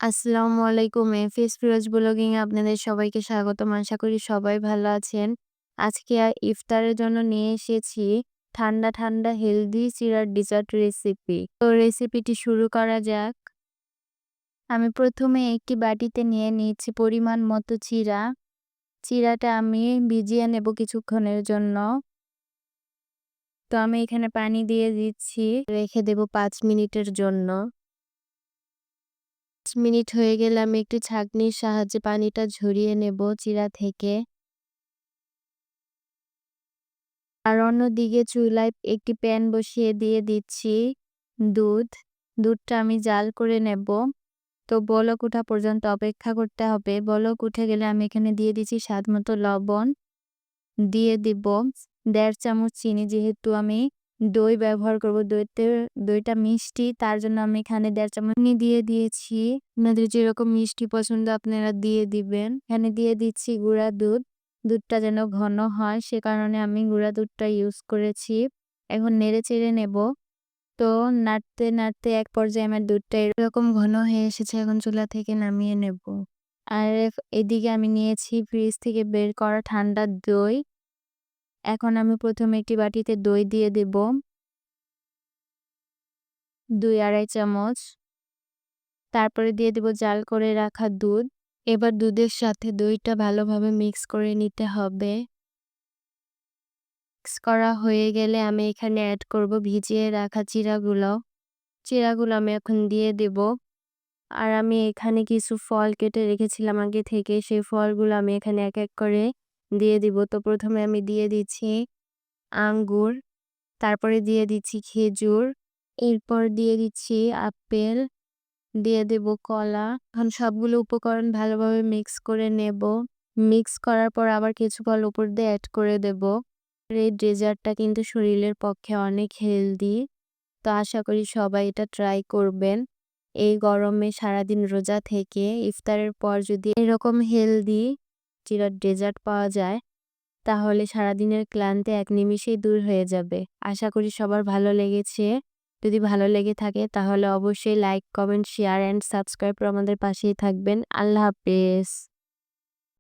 আসসালামু আলাইকুম। FS Firoz blogging এ আপনাদের সবাইকে স্বাগতম। আশা করি সবাই ভালো আছেন। আজকে ইফতারের জন্য নিয়ে এসেছি ঠান্ডা, ঠান্ডা হেলদি চিড়ার ডেজার্ট রেসিপি। তো রেসিপিটি শুরু করা যাক। আমি প্রথমে একটি বাটিতে নিয়ে নিয়েছি পরিমাণ মতো চিড়া। চিড়াটা আমি ভিজিয়ে নেব কিছুক্ষণের জন্য। তো আমি এখানে পানি দিয়ে দিচ্ছি। রেখে দেব ৫ মিনিটের জন্য। ৫ মিনিট হয়ে গেলে আমি একটি ছাঁকনির সাহায্যে পানিটা ঝরিয়ে নেব চিড়া থেকে। আর অন্যদিকে চুলায় একটি প্যান বসিয়ে দিয়ে দিচ্ছি দুধ। দুধটা আমি জাল করে নেব। তো বলক ওঠা পর্যন্ত অপেক্ষা করতে হবে। বলক উঠে গেলে আমি এখানে দিয়ে দিচ্ছি স্বাদমতো লবণ। দিয়ে দিব ১.৫ চামচ চিনি, যেহেতু আমি দই ব্যবহার করব। দইটা মিষ্টি, তার জন্য আমি এখানে ১.৫ চামচ চিনি দিয়ে দিয়েছি। আপনাদের যেরকম মিষ্টি পছন্দ আপনারা দিয়ে দিবেন। এখানে দিয়ে দিচ্ছি গুঁড়া দুধ। দুধটা যেন ঘন হয় সে কারণে আমি গুঁড়া দুধটা ইউজ করেছি। এখন নেড়েচেড়ে নেব। তো নাড়তে, নাড়তে এক পর্যায়ে আমার দুধটা এরকম ঘন হয়ে এসেছে। এখন চুলা থেকে নামিয়ে নেব। আর এদিকে আমি নিয়েছি ফ্রিজ থেকে বের করা ঠান্ডা দই। এখন আমি প্রথমে একটি বাটিতে দই দিয়ে দেব। ২-২.৫ চামচ। তারপরে দিয়ে দেব জাল করে রাখা দুধ। এবার দুধের সাথে দইটা ভালোভাবে মিক্স করে নিতে হবে। মিক্স করা হয়ে গেলে আমি এখানে অ্যাড করব ভিজিয়ে রাখা চিড়াগুলো। চিড়াগুলো আমি এখন দিয়ে দেব। আর আমি এখানে কিছু ফল কেটে রেখেছিলাম আগে থেকে। সেই ফলগুলো আমি এখানে এক, এক করে দিয়ে দিব। তো প্রথমে আমি দিয়ে দিচ্ছি আঙ্গুর, তারপরে দিয়ে দিচ্ছি খেজুর, এরপর দিয়ে দিচ্ছি আপেল, দিয়ে দেব কলা। এখন সবগুলো উপকরণ ভালোভাবে মিক্স করে নেব। মিক্স করার পর আবার কিছু ফল উপর দিয়ে অ্যাড করে দেব। এই ডেজার্টটা কিন্তু শরীরের পক্ষে অনেক হেলদি। তো আশা করি সবাই এটা ট্রাই করবেন। এই গরমে সারাদিন রোজা থেকে ইফতারের পর যদি এরকম হেলদি চিড়ার ডেজার্ট পাওয়া যায়, তাহলে সারাদিনের ক্লান্তি এক নিমিষেই দূর হয়ে যাবে। আশা করি সবার ভালো লেগেছে। যদি ভালো লেগে থাকে তাহলে অবশ্যই like, comment, share and subscribe করে আমাদের পাশেই থাকবেন। আল্লাহ হাফেজ।